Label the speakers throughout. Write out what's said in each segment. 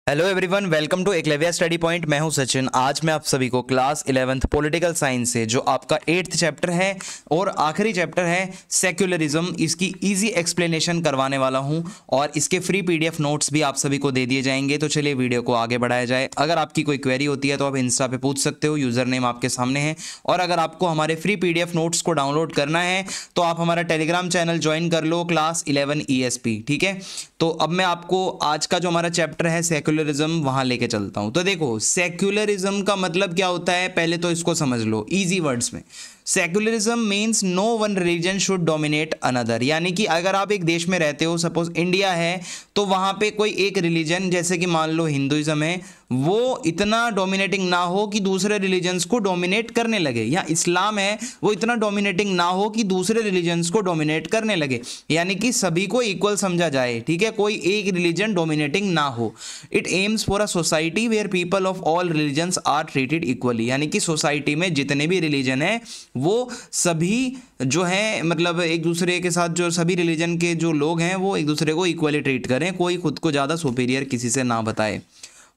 Speaker 1: Hello everyone, welcome to Eklavya study point. मैं हूं सचिन। आज मैं आप सभी को क्लास 11th पॉलिटिकल साइंस से जो आपका 8th चैप्टर है और आखिरी चैप्टर है सेक्युलरिज्म, इसकी इजी एक्सप्लेनेशन करवाने वाला हूं और इसके फ्री पीडीएफ नोट्स भी आप सभी को दे दिए जाएंगे। तो चलिए वीडियो को आगे बढ़ाया जाए। अगर आपकी कोई क्वेरी होती है तो आप इंस्टा पे पूछ सकते हो, यूजर नेम आपके सामने है। और अगर आपको हमारे फ्री पीडीएफ नोट्स को डाउनलोड करना है तो आप हमारा टेलीग्राम चैनल ज्वाइन कर लो, क्लास 11 ESP। ठीक है, तो अब मैं आपको आज का जो हमारा चैप्टर है सेक्युलरिज्म वहां लेके चलता हूं। तो देखो, सेक्युलरिज्म का मतलब क्या होता है, पहले तो इसको समझ लो इजी वर्ड्स में। Secularism means no one religion should dominate another, यानी कि अगर आप एक देश में रहते हो, सपोज इंडिया है, तो वहां पे कोई एक रिलीजन, जैसे कि मान लो हिंदुइज्म है, वो इतना डोमिनेटिंग ना हो कि दूसरे रिलीजन्स को डोमिनेट करने लगे, या इस्लाम है वो इतना डोमिनेटिंग ना हो कि दूसरे रिलीजन्स को डोमिनेट करने लगे, यानी कि सभी को इक्वल समझा जाए। ठीक है, कोई एक रिलीजन डोमिनेटिंग ना हो। It aims for a society where people of all religions are treated equally, यानी कि सोसाइटी में जितने भी रिलीजन है वो सभी जो है, मतलब एक दूसरे के साथ, जो सभी रिलीजन के जो लोग हैं वो एक दूसरे को इक्वली ट्रीट करें, कोई खुद को ज़्यादा सुपीरियर किसी से ना बताए।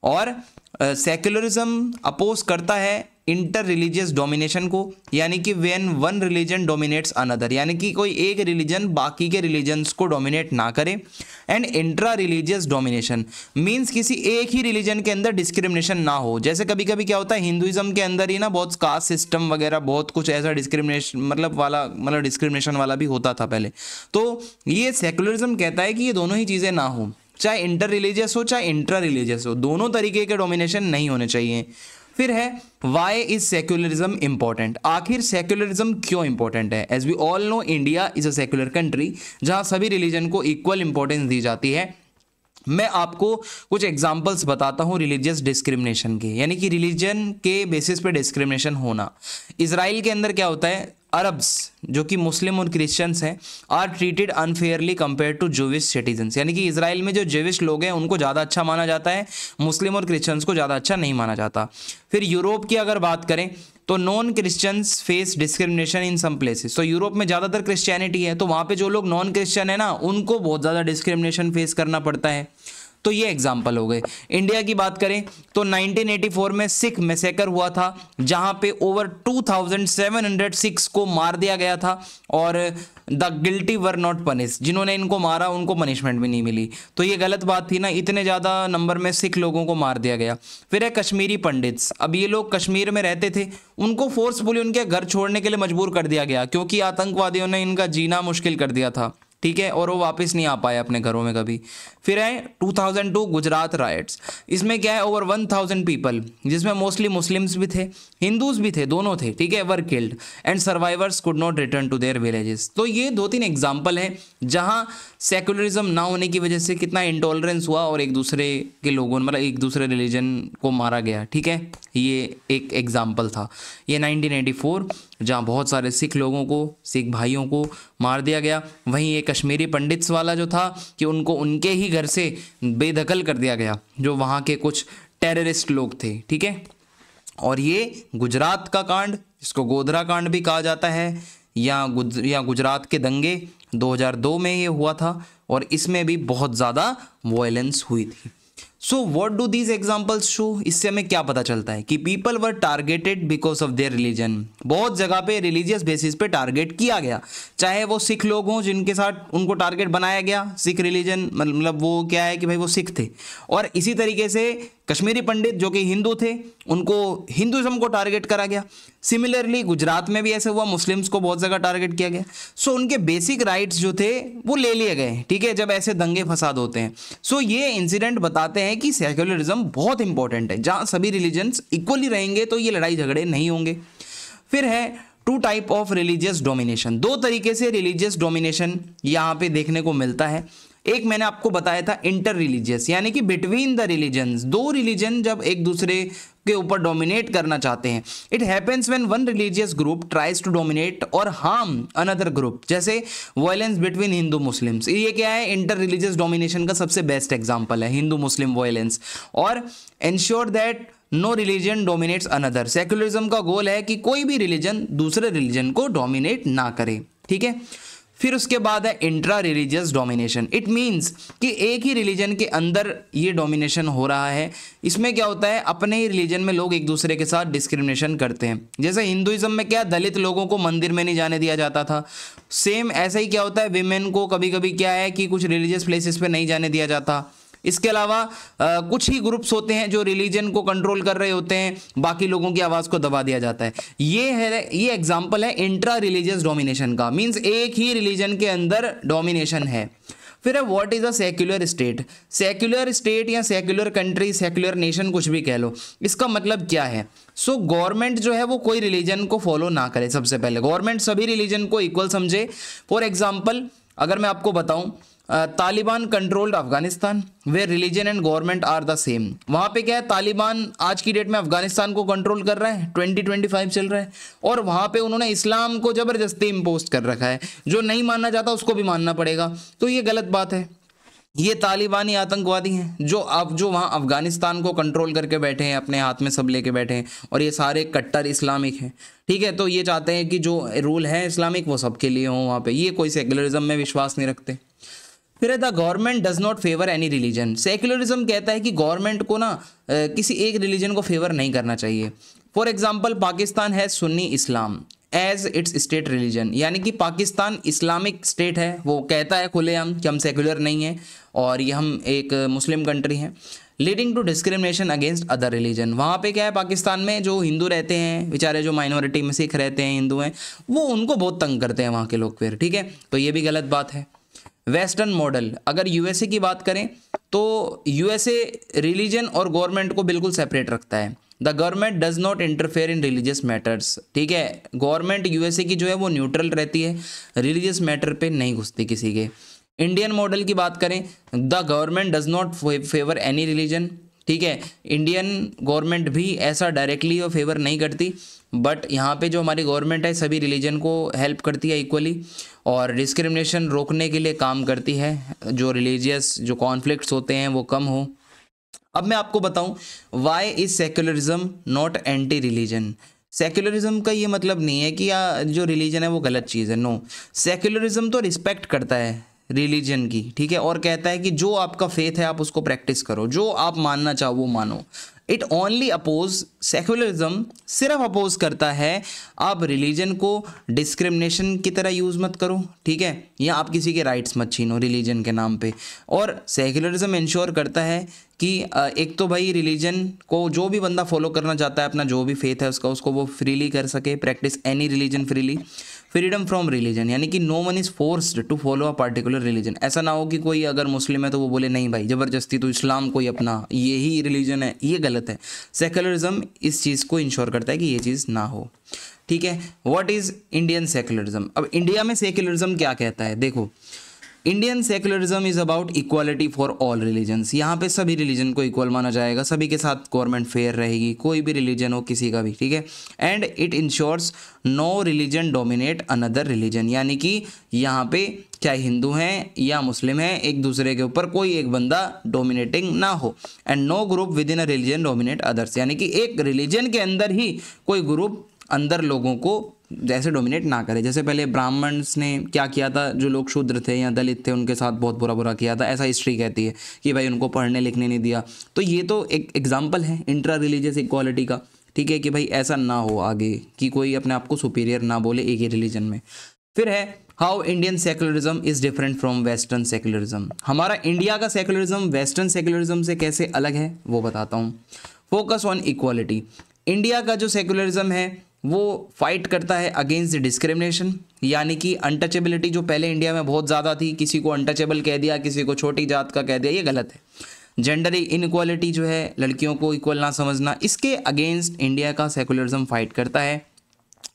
Speaker 1: और सेक्युलरिज्म अपोज करता है इंटर रिलीजियस डोमिनेशन को, यानी कि when one religion dominates another, यानी कि कोई एक रिलीजन बाकी के रिलीजन्स को डोमिनेट ना करे। And intra religious domination means किसी एक ही रिलीजन के अंदर डिस्क्रिमिनेशन ना हो। जैसे कभी कभी क्या होता है, हिंदुइज्म के अंदर ही ना बहुत कास्ट सिस्टम वगैरह, बहुत कुछ ऐसा डिस्क्रिमिनेशन मतलब डिस्क्रिमिनेशन वाला भी होता था पहले। तो ये सेक्युलरिज्म कहता है कि ये दोनों ही चीज़ें ना हो, चाहे इंटर रिलीजियस हो चाहे इंट्रा रिलीजियस हो, दोनों तरीके के डोमिनेशन नहीं होने चाहिए। फिर है वाई इज सेक्युलरिज्म इंपॉर्टेंट, आखिर सेक्युलरिज्म क्यों इंपॉर्टेंट है। As we all know, India is a secular country जहां सभी रिलीजन को इक्वल इंपॉर्टेंस दी जाती है। मैं आपको कुछ एग्जांपल्स बताता हूं रिलीजियस डिस्क्रिमिनेशन के, यानी कि रिलीजन के बेसिस पे डिस्क्रिमिनेशन होना। इजराइल के अंदर क्या होता है, अरब्स जो कि मुस्लिम और क्रिश्चियंस हैं are treated unfairly compare to Jewish citizens, यानी कि इजराइल में जो जेविश लोग हैं उनको ज़्यादा अच्छा माना जाता है, मुस्लिम और क्रिश्चियंस को ज़्यादा अच्छा नहीं माना जाता। फिर यूरोप की अगर बात करें तो non Christians face discrimination in some places. तो यूरोप में ज़्यादातर क्रिश्चियनिटी है, तो वहाँ पे जो लोग नॉन क्रिश्चियन है ना, उनको बहुत ज़्यादा डिस्क्रिमिनेशन फेस करना पड़ता है। तो ये एग्जाम्पल हो गए। इंडिया की बात करें तो 1984 में सिख मैसेकर हुआ था, जहां पे ओवर 2700 सिख्स को मार दिया गया था और the guilty were not punish, जिन्होंने इनको मारा उनको पनिशमेंट भी नहीं मिली। तो ये गलत बात थी ना, इतने ज़्यादा नंबर में सिख लोगों को मार दिया गया। फिर है कश्मीरी पंडित्स, अब ये लोग कश्मीर में रहते थे, उनको फोर्सफुली उनके घर छोड़ने के लिए मजबूर कर दिया गया, क्योंकि आतंकवादियों ने इनका जीना मुश्किल कर दिया था। ठीक है, और वो वापस नहीं आ पाए अपने घरों में कभी। फिर है 2002 गुजरात राइट्स, इसमें क्या है, ओवर 1000 पीपल, जिसमें मोस्टली मुस्लिम्स भी थे, हिंदूज भी थे, दोनों थे। ठीक है, were killed and survivors could not return to their villages. तो ये 2-3 एग्जाम्पल हैं जहां सेक्युलरिज्म ना होने की वजह से कितना इंटॉलरेंस हुआ और एक दूसरे के लोगों, मतलब एक दूसरे रिलीजन को मारा गया। ठीक है, ये एक एग्जाम्पल था। ये 1984 जहाँ बहुत सारे सिख लोगों को, सिख भाइयों को मार दिया गया। वहीं ये कश्मीरी पंडित्स वाला जो था कि उनको उनके ही घर से बेदखल कर दिया गया, जो वहाँ के कुछ टेररिस्ट लोग थे। ठीक है, और ये गुजरात का कांड, इसको गोधरा कांड भी कहा जाता है, या गुजरात के दंगे 2002 में ये हुआ था और इसमें भी बहुत ज़्यादा वायलेंस हुई थी। So what do these examples show, इससे हमें क्या पता चलता है कि people were targeted because of their religion. बहुत जगह पे रिलीजियस बेसिस पे टारगेट किया गया, चाहे वो सिख लोग हों जिनके साथ उनको टारगेट बनाया गया, सिख रिलीजन मतलब वो क्या है कि भाई वो सिख थे, और इसी तरीके से कश्मीरी पंडित जो कि हिंदू थे उनको हिंदुइज्म को टारगेट करा गया। सिमिलरली गुजरात में भी ऐसे हुआ, मुस्लिम्स को बहुत जगह टारगेट किया गया। सो उनके बेसिक राइट्स जो थे वो ले लिए गए। ठीक है, जब ऐसे दंगे फसाद होते हैं। सो ये इंसिडेंट बताते हैं कि सेक्युलरिज्म बहुत इंपॉर्टेंट है, जहाँ सभी रिलीजन्स इक्वली रहेंगे तो ये लड़ाई झगड़े नहीं होंगे। फिर है 2 टाइप ऑफ रिलीजियस डोमिनेशन, 2 तरीके से रिलीजियस डोमिनेशन यहाँ पे देखने को मिलता है। एक मैंने आपको बताया था इंटर रिलीजियस, यानी कि बिटवीन द रिलीजन्स, 2 रिलीजन जब एक दूसरे के ऊपर डोमिनेट करना चाहते हैं। It happens when one religious group tries to dominate और हार्म अनदर ग्रुप, जैसे वायलेंस बिटवीन हिंदू मुस्लिम्स। ये क्या है, इंटर रिलीजियस डोमिनेशन का सबसे बेस्ट एग्जांपल है, हिंदू मुस्लिम वायलेंस। और ensure that no religion dominates another, secularism का गोल है कि कोई भी रिलीजन दूसरे रिलीजन को डोमिनेट ना करे। ठीक है, फिर उसके बाद है intra religious domination. It means कि एक ही रिलीजन के अंदर ये डोमिनेशन हो रहा है। इसमें क्या होता है, अपने ही रिलीजन में लोग एक दूसरे के साथ डिस्क्रिमिनेशन करते हैं। जैसे हिंदुइज्म में क्या, दलित लोगों को मंदिर में नहीं जाने दिया जाता था, सेम ऐसा ही क्या होता है, विमेन को कभी कभी क्या है कि कुछ रिलीजियस प्लेसेस पे नहीं जाने दिया जाता। इसके अलावा कुछ ही ग्रुप्स होते हैं जो रिलीजन को कंट्रोल कर रहे होते हैं, बाकी लोगों की आवाज़ को दबा दिया जाता है। ये एग्जांपल है इंट्रा रिलीजियस डोमिनेशन का। मींस एक ही रिलीजन के अंदर डोमिनेशन है। फिर है what is a secular state. Secular state या सेक्युलर कंट्री, सेक्युलर नेशन, कुछ भी कह लो, इसका मतलब क्या है। सो गवर्नमेंट जो है वो कोई रिलीजन को फॉलो ना करे। सबसे पहले गवर्नमेंट सभी रिलीजन को इक्वल समझे। फॉर एग्जाम्पल अगर मैं आपको बताऊं, Taliban controlled Afghanistan where religion and government are the same. वहाँ पे क्या है, तालिबान आज की डेट में अफगानिस्तान को कंट्रोल कर रहा है, 2025 चल रहा है, और वहाँ पे उन्होंने इस्लाम को ज़बरदस्ती इम्पोज कर रखा है। जो नहीं मानना चाहता उसको भी मानना पड़ेगा, तो ये गलत बात है। ये तालिबानी आतंकवादी हैं जो वहाँ अफगानिस्तान को कंट्रोल करके बैठे हैं, अपने हाथ में सब लेके बैठे हैं, और ये सारे कट्टर इस्लामिक हैं। ठीक है, तो ये चाहते हैं कि जो रूल है इस्लामिक वो सबके लिए हों वहाँ पे। ये कोई सेक्युलरिज्म में विश्वास नहीं रखते। फिर the government does not favour any religion. Secularism कहता है कि गवर्नमेंट को ना किसी एक रिलीजन को फेवर नहीं करना चाहिए। फॉर एग्जाम्पल पाकिस्तान है Sunni Islam as its state religion, यानी कि पाकिस्तान इस्लामिक स्टेट है, वो कहता है खुलेआम कि हम सेक्युलर नहीं है और ये हम एक मुस्लिम कंट्री हैं, leading to discrimination against other religion. वहाँ पे क्या है, पाकिस्तान में जो हिंदू रहते हैं बेचारे, जो माइनॉरिटी में सिख रहते हैं, हिंदू हैं, वो उनको बहुत तंग करते हैं वहाँ के लोग। फिर ठीक है, तो ये भी गलत बात है। वेस्टर्न मॉडल, अगर यूएसए की बात करें तो यूएसए रिलीजन और गवर्नमेंट को बिल्कुल सेपरेट रखता है। The government does not interfere in religious matters. ठीक है, गवर्नमेंट यूएसए की जो है वो न्यूट्रल रहती है, रिलीजियस मैटर पे नहीं घुसती किसी के। इंडियन मॉडल की बात करें, the government does not favour any religion. ठीक है, इंडियन गवर्नमेंट भी ऐसा डायरेक्टली और फेवर नहीं करती, बट यहाँ पे जो हमारी गवर्नमेंट है सभी रिलीजन को हेल्प करती है इक्वली, और डिस्क्रिमिनेशन रोकने के लिए काम करती है, जो रिलीजियस जो कॉन्फ्लिक्ट्स होते हैं वो कम हो। अब मैं आपको बताऊं why is secularism not anti religion. Secularism का ये मतलब नहीं है कि जो रिलीजन है वो गलत चीज़ है, नो। सेक्युलरिज्म तो रिस्पेक्ट करता है रिलीजन की, ठीक है, और कहता है कि जो आपका फेथ है आप उसको प्रैक्टिस करो, जो आप मानना चाहो वो मानो। इट ओनली अपोज, सेक्युलरिज्म सिर्फ अपोज करता है आप रिलीजन को डिस्क्रिमिनेशन की तरह यूज़ मत करो, ठीक है, या आप किसी के राइट्स मत छीनो रिलीजन के नाम पे। और सेक्युलरिज्म इंश्योर करता है कि एक तो भाई रिलीजन को जो भी बंदा फॉलो करना चाहता है, अपना जो भी फेथ है उसको वो फ्रीली कर सके, practice any religion freely. Freedom from religion, यानी कि no one is forced to follow a particular religion. ऐसा ना हो कि कोई अगर मुस्लिम है तो वो बोले नहीं भाई ज़बरदस्ती तो इस्लाम कोई अपना यही रिलीजन है, ये गलत है। सेक्युलरिज्म इस चीज़ को इंश्योर करता है कि ये चीज़ ना हो, ठीक है। What is Indian secularism. अब इंडिया में सेक्युलरिज्म क्या कहता है, देखो, Indian secularism is about equality for all religions. यहाँ पे सभी रिलीजन को इक्वल माना जाएगा, सभी के साथ गवर्नमेंट फेयर रहेगी, कोई भी रिलीजन हो किसी का भी, ठीक है। And it ensures no religion dominate another religion, यानी कि यहाँ पे चाहे हिंदू हैं या मुस्लिम हैं, एक दूसरे के ऊपर कोई एक बंदा डोमिनेटिंग ना हो। And no group within a religion dominate others, यानी कि एक रिलीजन के अंदर ही कोई ग्रुप अंदर लोगों को जैसे डोमिनेट ना करे। जैसे पहले ब्राह्मण्स ने क्या किया था, जो लोग शूद्र थे या दलित थे उनके साथ बहुत बुरा किया था, ऐसा हिस्ट्री कहती है कि भाई उनको पढ़ने लिखने नहीं दिया। तो ये तो एक एग्जाम्पल है इंट्रा रिलीजियस इक्वालिटी का, ठीक है, कि भाई ऐसा ना हो आगे कि कोई अपने आप को सुपीरियर ना बोले एक ही रिलीजन में। फिर है how Indian secularism is different from western secularism. हमारा इंडिया का सेक्युलरिज्म वेस्टर्न सेक्युलरिज्म से कैसे अलग है वो बताता हूँ। Focus on equality. इंडिया का जो सेक्युलरिज्म है वो फाइट करता है अगेंस्ट डिस्क्रिमिनेशन, यानी कि अनटचेबिलिटी जो पहले इंडिया में बहुत ज़्यादा थी, किसी को अनटचेबल कह दिया, किसी को छोटी जात का कह दिया, ये गलत है। जेंडर इनइक्वालिटी जो है, लड़कियों को इक्वल ना समझना, इसके अगेंस्ट इंडिया का सेक्युलरिज्म फाइट करता है।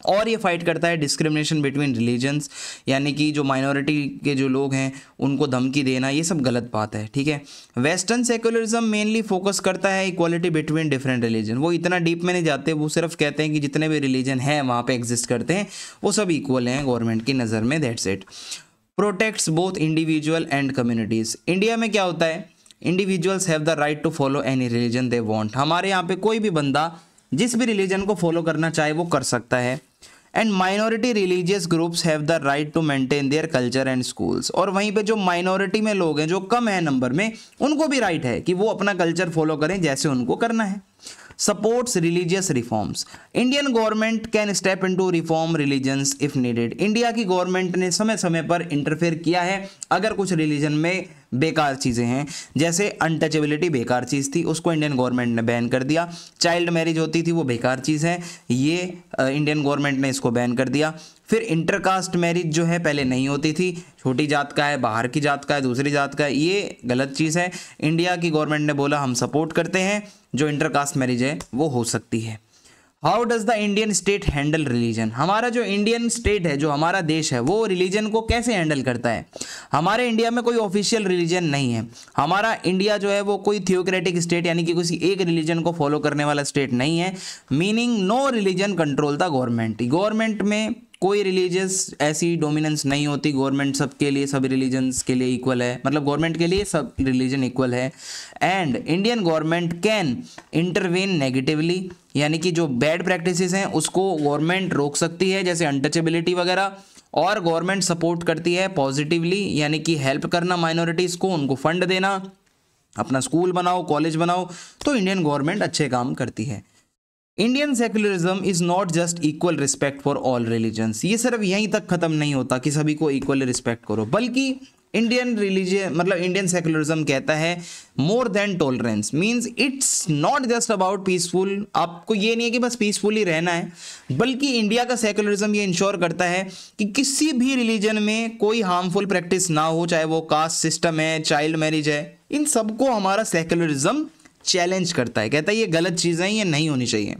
Speaker 1: और ये फाइट करता है डिस्क्रिमिनेशन बिटवीन रिलीजन्स, यानी कि जो माइनॉरिटी के जो लोग हैं उनको धमकी देना, ये सब गलत बात है, ठीक है। वेस्टर्न सेक्युलरिज्म मेनली फोकस करता है इक्वालिटी बिटवीन डिफरेंट रिलीजन। वो इतना डीप में नहीं जाते, वो सिर्फ कहते हैं कि जितने भी रिलीजन हैं वहाँ पे एग्जिस्ट करते हैं वो सब इक्वल हैं गवर्नमेंट की नज़र में, that's it. Protects both individual and communities. India में क्या होता है, individuals have the right to follow any religion they want. हमारे यहाँ पे कोई भी बंदा जिस भी रिलीजन को फॉलो करना चाहे वो कर सकता है। And minority religious groups have the right to maintain their culture and schools. और वहीं पे जो माइनॉरिटी में लोग हैं, जो कम है नंबर में, उनको भी राइट है कि वो अपना कल्चर फॉलो करें जैसे उनको करना है। Supports religious reforms. Indian government can step into reform religions if needed. India की गवर्नमेंट ने समय समय पर इंटरफेयर किया है अगर कुछ रिलीजन में बेकार चीज़ें हैं, जैसे अनटचेबिलिटी बेकार चीज़ थी, उसको इंडियन गवर्नमेंट ने बैन कर दिया। चाइल्ड मैरिज होती थी, वो बेकार चीज़ है, ये इंडियन गवर्नमेंट ने इसको बैन कर दिया। फिर इंटरकास्ट मैरिज जो है पहले नहीं होती थी, छोटी जात का है, बाहर की जात का है, दूसरी जात का है, ये गलत चीज़ है। इंडिया की गवर्नमेंट ने बोला हम सपोर्ट करते हैं, जो इंटरकास्ट मैरिज है वो हो सकती है। How does the Indian state handle religion. हमारा जो इंडियन स्टेट है, जो हमारा देश है, वो रिलीजन को कैसे हैंडल करता है। हमारे इंडिया में कोई ऑफिशियल रिलीजन नहीं है। हमारा इंडिया जो है वो कोई थियोक्रेटिक स्टेट यानी कि किसी एक रिलीजन को फॉलो करने वाला स्टेट नहीं है। Meaning no religion control the government. Government में कोई रिलीजियस ऐसी डोमिनेंस नहीं होती। गवर्नमेंट सबके लिए, सब रिलीजन्स के लिए इक्वल है, मतलब गवर्नमेंट के लिए सब रिलीजन इक्वल है। And Indian government can intervene negatively, यानी कि जो बैड प्रैक्टिसेस हैं उसको गवर्नमेंट रोक सकती है, जैसे अनटचेबिलिटी वगैरह। और गवर्नमेंट सपोर्ट करती है पॉजिटिवली, यानी कि हेल्प करना माइनॉरिटीज़ को, उनको फंड देना, अपना स्कूल बनाओ, कॉलेज बनाओ, तो इंडियन गवर्नमेंट अच्छे काम करती है। Indian secularism is not just equal respect for all religions. ये सिर्फ यहीं तक खत्म नहीं होता कि सभी को इक्वल रिस्पेक्ट करो, बल्कि इंडियन रिलीजन मतलब इंडियन सेक्युलरिज्म कहता है more than tolerance. Means it's not just about peaceful. आपको ये नहीं है कि बस पीसफुली रहना है, बल्कि इंडिया का सेक्युलरिज्म ये इंश्योर करता है कि किसी भी रिलीजन में कोई हार्मफुल प्रैक्टिस ना हो, चाहे वो कास्ट सिस्टम है, चाइल्ड मैरिज है, इन सबको हमारा सेक्युलरिज्म चैलेंज करता है। कहता है ये गलत चीज़ें हैं, ये नहीं होनी चाहिए।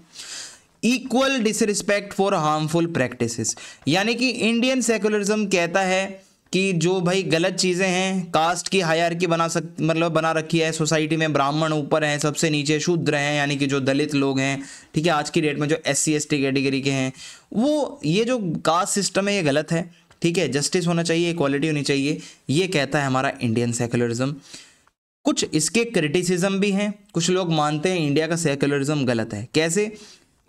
Speaker 1: Equal disrespect for harmful practices, यानी कि इंडियन सेक्युलरिज्म कहता है कि जो भाई गलत चीज़ें हैं, कास्ट की हायरार्की बना रखी है सोसाइटी में, ब्राह्मण ऊपर हैं, सबसे नीचे शूद्र हैं, यानी कि जो दलित लोग हैं, ठीक है, आज की डेट में जो SC ST कैटेगरी के हैं, वो ये जो कास्ट सिस्टम है ये गलत है, ठीक है, जस्टिस होना चाहिए, इक्वालिटी होनी चाहिए, ये कहता है हमारा इंडियन सेक्युलरिज्म। कुछ इसके क्रिटिसिज्म भी हैं, कुछ लोग मानते हैं इंडिया का सेक्युलरिज्म गलत है। कैसे?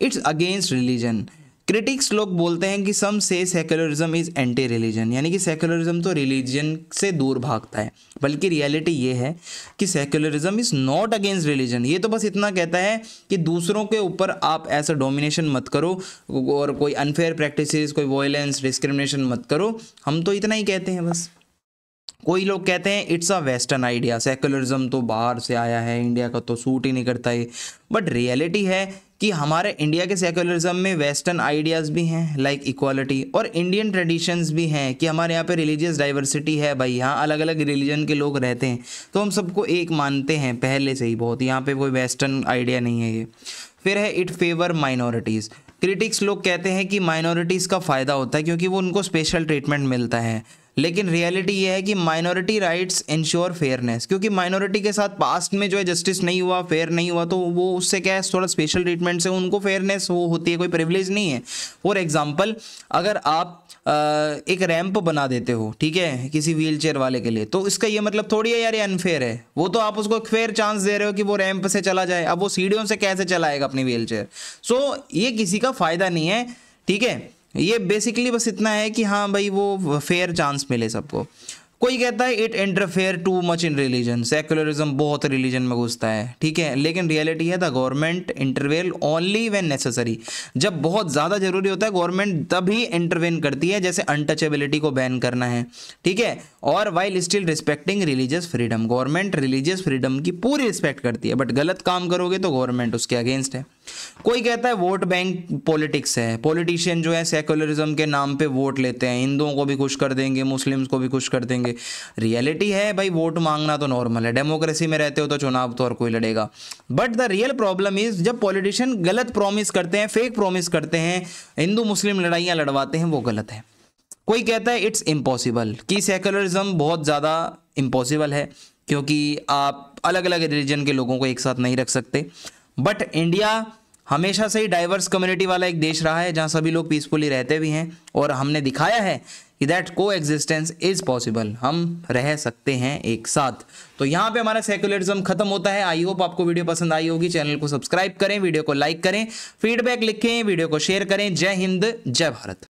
Speaker 1: It's against religion. क्रिटिक्स लोग बोलते हैं कि सम से सेक्युलरिज्म इज एंटी रिलीजन, यानी कि सेक्युलरिज्म तो रिलीजन से दूर भागता है, बल्कि रियलिटी ये है कि secularism is not against religion. ये तो बस इतना कहता है कि दूसरों के ऊपर आप ऐसा डोमिनेशन मत करो और कोई अनफेयर प्रैक्टिसेस, कोई वायलेंस, डिस्क्रिमिनेशन मत करो। हम तो इतना ही कहते हैं बस। कोई लोग कहते हैं it's a western idea, secularism तो बाहर से आया है, इंडिया का तो सूट ही नहीं करता है। बट रियलिटी है कि हमारे इंडिया के सेक्युलरिज्म में वेस्टर्न आइडियाज़ भी हैं लाइक इक्वालिटी, और इंडियन ट्रेडिशंस भी हैं कि हमारे यहाँ पे रिलीजियस डाइवर्सिटी है भाई, यहाँ अलग अलग रिलीजन के लोग रहते हैं, तो हम सबको एक मानते हैं पहले से ही बहुत, यहाँ पे कोई वेस्टर्न आइडिया नहीं है ये। फिर है इट फेवर माइनॉरिटीज़। क्रिटिक्स लोग कहते हैं कि माइनॉरिटीज़ का फ़ायदा होता है क्योंकि वो उनको स्पेशल ट्रीटमेंट मिलता है, लेकिन रियलिटी ये है कि माइनॉरिटी राइट्स इंश्योर फेयरनेस, क्योंकि माइनॉरिटी के साथ पास्ट में जो है जस्टिस नहीं हुआ, फेयर नहीं हुआ, तो वो उससे क्या है, थोड़ा स्पेशल ट्रीटमेंट से उनको फेयरनेस वो होती है, कोई प्रिविलेज नहीं है। फॉर एग्जांपल, अगर आप एक रैंप बना देते हो, ठीक है, किसी व्हील चेयर वाले के लिए, तो इसका ये मतलब थोड़ी है यार ये अनफेयर है, वो तो आप उसको एक फेयर चांस दे रहे हो कि वो रैंप से चला जाए। अब वो सीढ़ियों से कैसे चलाएगा अपनी व्हील चेयर? सो ये किसी का फ़ायदा नहीं है, ठीक है। ये बेसिकली बस इतना है कि हाँ भाई वो फेयर चांस मिले सबको। कोई कहता है it interfere too much in religion, secularism बहुत रिलीजन में घुसता है, ठीक है, लेकिन रियलिटी है the government interval only when necessary. जब बहुत ज़्यादा जरूरी होता है गवर्नमेंट तभी इंटरवेन करती है, जैसे अनटचेबिलिटी को बैन करना है, ठीक है, और while still respecting religious freedom. Government religious freedom की पूरी रिस्पेक्ट करती है, बट गलत काम करोगे तो गवर्नमेंट उसके अगेंस्ट है। कोई कहता है वोट बैंक पॉलिटिक्स है, पॉलिटिशियन जो है सेक्युलरिज्म के नाम पे वोट लेते हैं, हिंदुओं को भी खुश कर देंगे, मुस्लिम्स को भी खुश कर देंगे। रियलिटी है भाई वोट मांगना तो नॉर्मल है, डेमोक्रेसी में रहते हो तो चुनाव तो और कोई लड़ेगा। But the real problem is जब पॉलिटिशियन गलत प्रॉमिस करते हैं, फेक प्रॉमिस करते हैं, हिंदू मुस्लिम लड़ाइयाँ लड़वाते हैं, वो गलत है। कोई कहता है इट्स इम्पॉसिबल, कि सेक्युलरिज्म बहुत ज़्यादा इम्पॉसिबल है क्योंकि आप अलग अलग रिलीजन के लोगों को एक साथ नहीं रख सकते। बट इंडिया हमेशा से ही डाइवर्स कम्युनिटी वाला एक देश रहा है जहां सभी लोग पीसफुली रहते भी हैं, और हमने दिखाया है कि दैट को एग्जिस्टेंस इज पॉसिबल, हम रह सकते हैं एक साथ। तो यहाँ पे हमारा सेक्युलरिज्म खत्म होता है। आई होप आपको वीडियो पसंद आई होगी। चैनल को सब्सक्राइब करें, वीडियो को लाइक करें, फीडबैक लिखें, वीडियो को शेयर करें। जय हिंद, जय भारत।